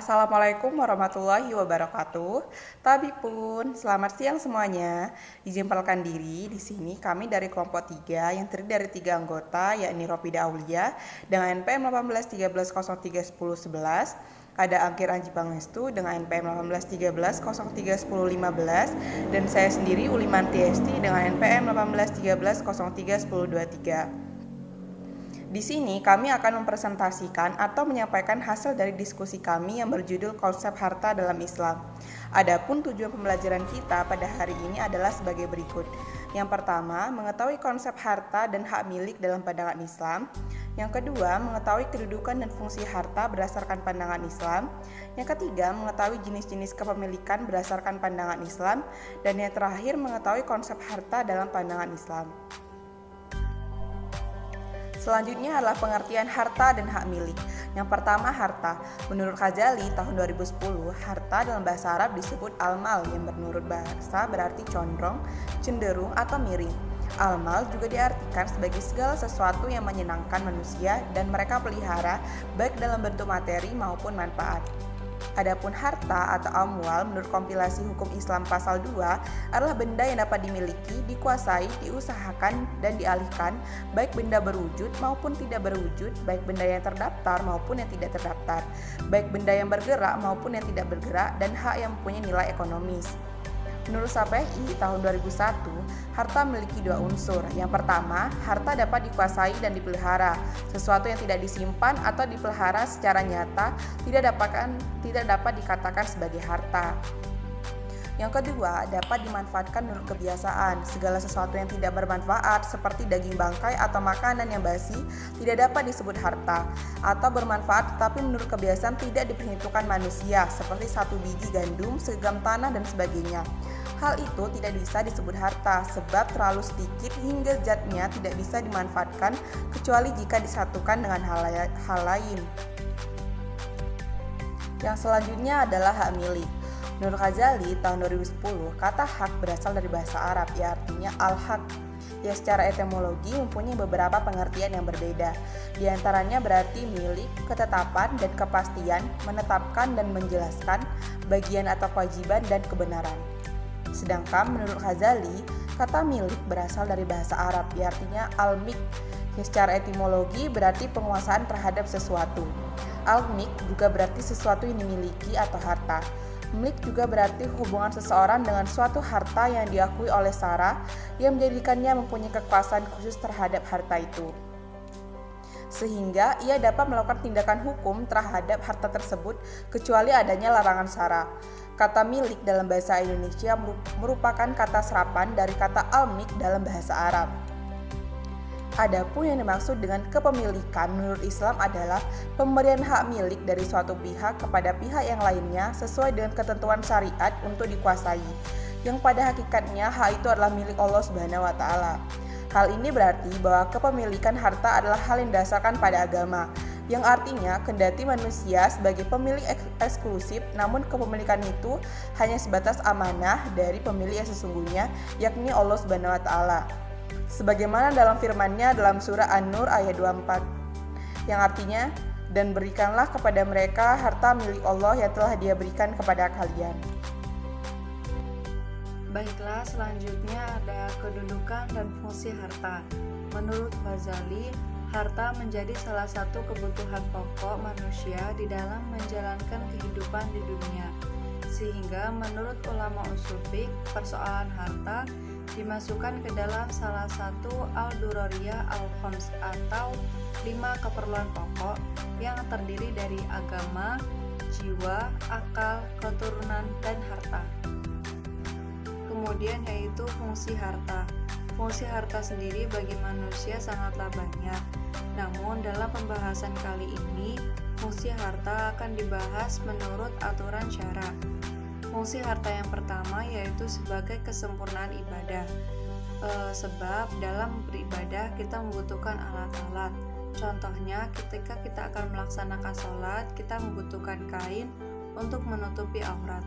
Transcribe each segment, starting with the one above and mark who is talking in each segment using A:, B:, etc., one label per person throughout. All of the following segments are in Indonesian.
A: Assalamualaikum warahmatullahi wabarakatuh. Tabipun, selamat siang semuanya. Dijempolkan diri di sini kami dari kelompok 3 yang terdiri dari 3 anggota, yakni Ropida Aulia dengan NPM 1813031011, ada Angkir Anji Pangestu dengan NPM 1813031015, dan saya sendiri Uliman Tiesti dengan NPM 1813031023. Di sini kami akan mempresentasikan atau menyampaikan hasil dari diskusi kami yang berjudul konsep harta dalam Islam. Adapun tujuan pembelajaran kita pada hari ini adalah sebagai berikut. Yang pertama, mengetahui konsep harta dan hak milik dalam pandangan Islam. Yang kedua, mengetahui kedudukan dan fungsi harta berdasarkan pandangan Islam. Yang ketiga, mengetahui jenis-jenis kepemilikan berdasarkan pandangan Islam. Dan yang terakhir, mengetahui konsep harta dalam pandangan Islam. Selanjutnya adalah pengertian harta dan hak milik. Yang pertama, harta. Menurut Ghazali tahun 2010, harta dalam bahasa Arab disebut al-mal yang menurut bahasa berarti condong, cenderung, atau miring. Al-mal juga diartikan sebagai segala sesuatu yang menyenangkan manusia dan mereka pelihara baik dalam bentuk materi maupun manfaat. Adapun harta atau amwal menurut kompilasi hukum Islam pasal 2 adalah benda yang dapat dimiliki, dikuasai, diusahakan, dan dialihkan, baik benda berwujud maupun tidak berwujud, baik benda yang terdaftar maupun yang tidak terdaftar, baik benda yang bergerak maupun yang tidak bergerak, dan hak yang mempunyai nilai ekonomis. Menurut Syafi'i tahun 2001, harta memiliki dua unsur. Yang pertama, harta dapat dikuasai dan dipelihara. Sesuatu yang tidak disimpan atau dipelihara secara nyata tidak dapat dikatakan sebagai harta. Yang kedua, dapat dimanfaatkan menurut kebiasaan. Segala sesuatu yang tidak bermanfaat seperti daging bangkai atau makanan yang basi tidak dapat disebut harta. Atau bermanfaat tetapi menurut kebiasaan tidak diperhitungkan manusia seperti 1 biji gandum, segam tanah, dan sebagainya. Hal itu tidak bisa disebut harta sebab terlalu sedikit hingga zatnya tidak bisa dimanfaatkan kecuali jika disatukan dengan hal lain. Yang selanjutnya adalah hak milik. Menurut Ghazali tahun 2010, kata hak berasal dari bahasa Arab, yang artinya al-haq, yang secara etimologi mempunyai beberapa pengertian yang berbeda. Di antaranya berarti milik, ketetapan dan kepastian, menetapkan dan menjelaskan, bagian atau kewajiban dan kebenaran. Sedangkan menurut Ghazali, kata milik berasal dari bahasa Arab, yang artinya al-mik, yang secara etimologi berarti penguasaan terhadap sesuatu. Al-mik juga berarti sesuatu yang dimiliki atau harta. Milik juga berarti hubungan seseorang dengan suatu harta yang diakui oleh syara yang menjadikannya mempunyai kekuasaan khusus terhadap harta itu, sehingga ia dapat melakukan tindakan hukum terhadap harta tersebut kecuali adanya larangan syara. Kata milik dalam bahasa Indonesia merupakan kata serapan dari kata al-mik dalam bahasa Arab. Adapun yang dimaksud dengan kepemilikan menurut Islam adalah pemberian hak milik dari suatu pihak kepada pihak yang lainnya sesuai dengan ketentuan syariat untuk dikuasai, yang pada hakikatnya hak itu adalah milik Allah Subhanahu wa Ta'ala. Hal ini berarti bahwa kepemilikan harta adalah hal yang didasarkan pada agama, yang artinya kendati manusia sebagai pemilik eksklusif, namun kepemilikan itu hanya sebatas amanah dari pemilik yang sesungguhnya, yakni Allah Subhanahu wa Ta'ala. Sebagaimana dalam firman-Nya dalam surah An-Nur ayat 24, yang artinya, dan berikanlah kepada mereka harta milik Allah yang telah Dia berikan kepada kalian.
B: Baiklah, selanjutnya ada kedudukan dan fungsi harta. Menurut Ghazali, harta menjadi salah satu kebutuhan pokok manusia di dalam menjalankan kehidupan di dunia. Sehingga menurut ulama usul fiqh, persoalan harta dimasukkan ke dalam salah satu al-durariyah al-khams atau 5 keperluan pokok yang terdiri dari agama, jiwa, akal, keturunan, dan harta. Kemudian yaitu fungsi harta. Fungsi harta sendiri bagi manusia sangatlah banyak. Namun dalam pembahasan kali ini, fungsi harta akan dibahas menurut aturan syara. Fungsi harta yang pertama yaitu sebagai kesempurnaan ibadah. Sebab dalam beribadah kita membutuhkan alat-alat. Contohnya ketika kita akan melaksanakan sholat, kita membutuhkan kain untuk menutupi aurat.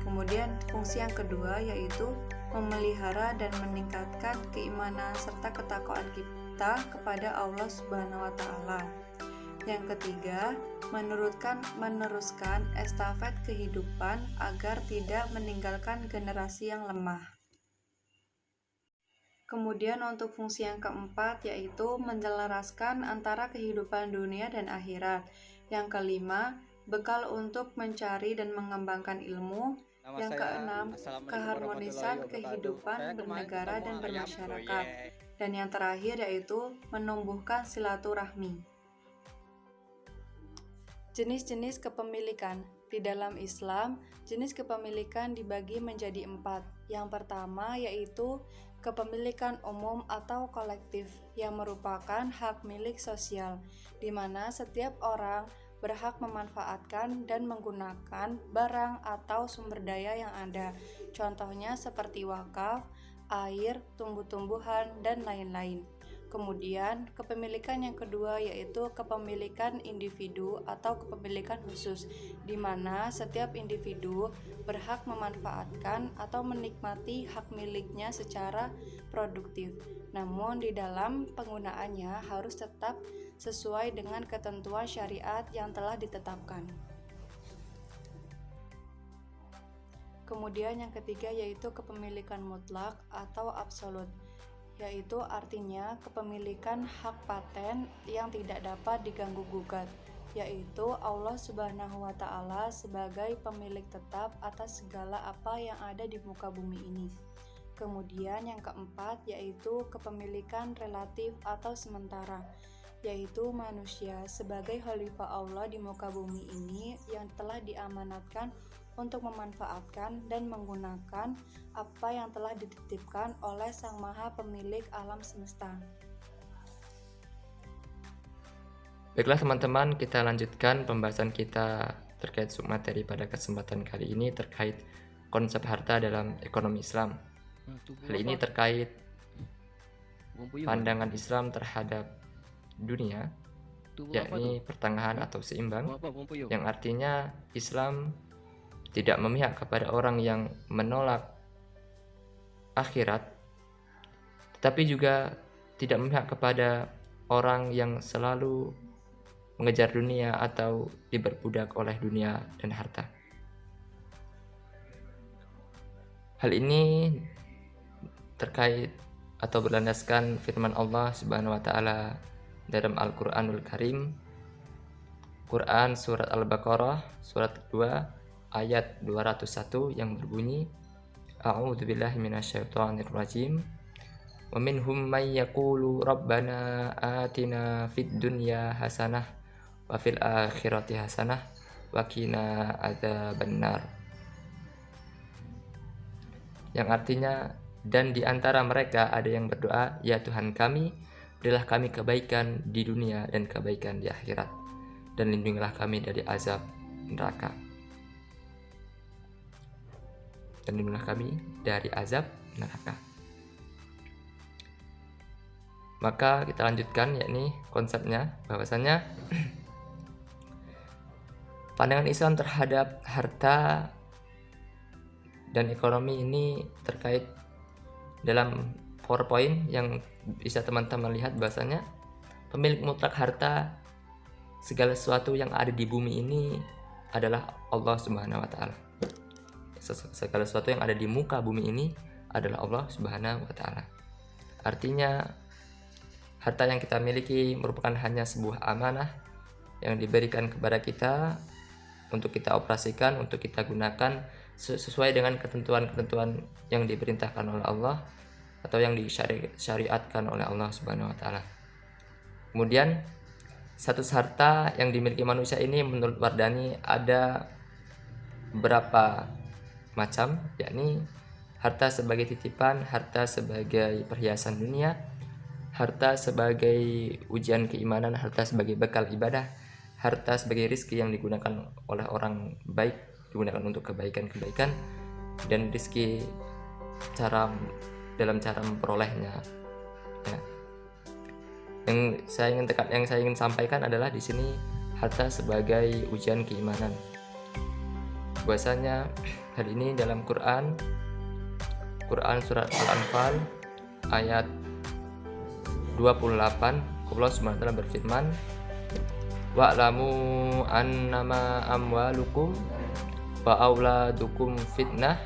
B: Kemudian fungsi yang kedua yaitu memelihara dan meningkatkan keimanan serta ketakwaan kita kepada Allah Subhanahu wa Ta'ala. Yang ketiga, meneruskan estafet kehidupan agar tidak meninggalkan generasi yang lemah. Kemudian untuk fungsi yang keempat yaitu menyelaraskan antara kehidupan dunia dan akhirat. Yang kelima, bekal untuk mencari dan mengembangkan ilmu. Yang keenam, keharmonisan kehidupan bernegara dan bermasyarakat. Dan yang terakhir yaitu menumbuhkan silaturahmi. Jenis-jenis kepemilikan. Di dalam Islam, jenis kepemilikan dibagi menjadi 4. Yang pertama yaitu kepemilikan umum atau kolektif, yang merupakan hak milik sosial, di mana setiap orang berhak memanfaatkan dan menggunakan barang atau sumber daya yang ada. Contohnya seperti wakaf, air, tumbuh-tumbuhan, dan lain-lain. Kemudian, kepemilikan yang kedua yaitu kepemilikan individu atau kepemilikan khusus, di mana setiap individu berhak memanfaatkan atau menikmati hak miliknya secara produktif. Namun, di dalam penggunaannya harus tetap sesuai dengan ketentuan syariat yang telah ditetapkan. Kemudian yang ketiga yaitu kepemilikan mutlak atau absolut, yaitu artinya kepemilikan hak paten yang tidak dapat diganggu-gugat, yaitu Allah Subhanahu wa Ta'ala sebagai pemilik tetap atas segala apa yang ada di muka bumi ini. Kemudian yang keempat yaitu kepemilikan relatif atau sementara, yaitu manusia sebagai khalifah Allah di muka bumi ini yang telah diamanatkan untuk memanfaatkan dan menggunakan apa yang telah dititipkan oleh Sang Maha Pemilik alam semesta.
C: Baiklah teman-teman, kita lanjutkan pembahasan kita terkait submateri pada kesempatan kali ini terkait konsep harta dalam ekonomi Islam. Hal ini terkait pandangan Islam terhadap dunia, yakni pertengahan atau seimbang, yang artinya Islam tidak memihak kepada orang yang menolak akhirat, tetapi juga tidak memihak kepada orang yang selalu mengejar dunia atau diperbudak oleh dunia dan harta. Hal ini terkait atau berlandaskan firman Allah Subhanahu wa Ta'ala dalam Al-Qur'anul Karim, Quran surat Al-Baqarah surat kedua ayat 201 yang berbunyi, A'udzubillahi minasyaitonir rajim. Wa minhum may yaqulu rabbana atina fid dunya hasanah wa fil akhirati hasanah wa qina adzabannar. Yang artinya, dan di antara mereka ada yang berdoa, ya Tuhan kami, berilah kami kebaikan di dunia dan kebaikan di akhirat, dan lindungilah kami dari azab neraka. Dan lindungilah kami dari azab neraka. Maka kita lanjutkan, yakni konsepnya bahwasanya pandangan Islam terhadap harta dan ekonomi ini terkait dalam PowerPoint yang bisa teman-teman lihat, bahwasanya pemilik mutlak harta segala sesuatu yang ada di bumi ini adalah Allah Subhanahu wa Ta'ala. Segala sesuatu yang ada di muka bumi ini adalah Allah Subhanahu wa Ta'ala. Artinya harta yang kita miliki merupakan hanya sebuah amanah yang diberikan kepada kita untuk kita operasikan, untuk kita gunakan sesuai dengan ketentuan-ketentuan yang diperintahkan oleh Allah atau yang disyariatkan oleh Allah Subhanahu wa Ta'ala. Kemudian status harta yang dimiliki manusia ini menurut Wardani ada beberapa macam, yakni harta sebagai titipan, harta sebagai perhiasan dunia, harta sebagai ujian keimanan, harta sebagai bekal ibadah, harta sebagai rizki yang digunakan oleh orang baik, digunakan untuk kebaikan-kebaikan, dan rizki dalam cara memperolehnya. Ya. Yang saya ingin sampaikan adalah di sini harta sebagai ujian keimanan. Bahwasanya hal ini dalam Quran surat Al-Anfal ayat 28, Allah SWT berfirman, wa'lamu annama amwalukum wa auladukum fitnah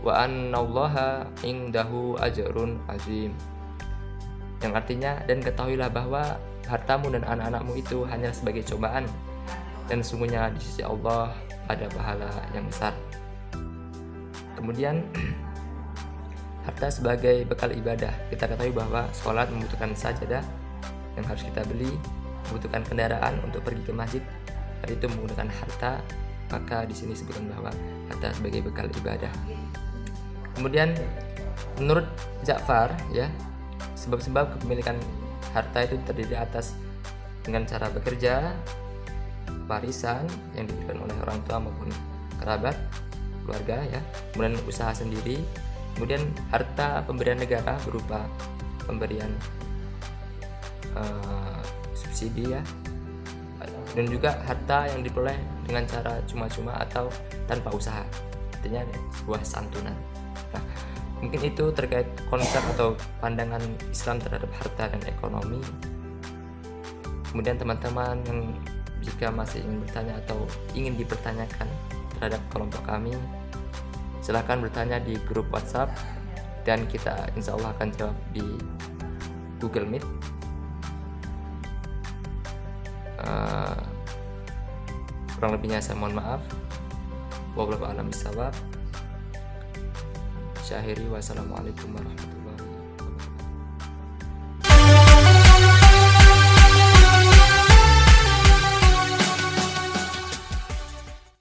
C: wa annallaha indahu ajrun azim. Yang artinya, dan ketahuilah bahwa hartamu dan anak-anakmu itu hanya sebagai cobaan, dan sungguhnya di sisi Allah ada pahala yang besar. Kemudian harta sebagai bekal ibadah. Kita ketahui bahwa sholat membutuhkan sajadah yang harus kita beli, membutuhkan kendaraan untuk pergi ke masjid, dan itu menggunakan harta. Maka di sini disebutkan bahwa harta sebagai bekal ibadah. Kemudian menurut Ja'far, ya, sebab-sebab kepemilikan harta itu terdiri atas dengan cara bekerja, warisan yang diberikan oleh orang tua maupun kerabat, keluarga, ya, kemudian usaha sendiri, kemudian harta pemberian negara berupa pemberian subsidi, ya, dan juga harta yang diperoleh dengan cara cuma-cuma atau tanpa usaha, artinya sebuah santunan. Nah, mungkin itu terkait konsep atau pandangan Islam terhadap harta dan ekonomi. Kemudian teman-teman yang jika masih ingin bertanya atau ingin dipertanyakan terhadap kelompok kami, silahkan bertanya di grup WhatsApp dan kita insya Allah akan jawab di Google Meet. Kurang lebihnya saya mohon maaf. Wallahu a'lam bishawab. Syahiri, wassalamualaikum warahmatullahi wabarakatuh.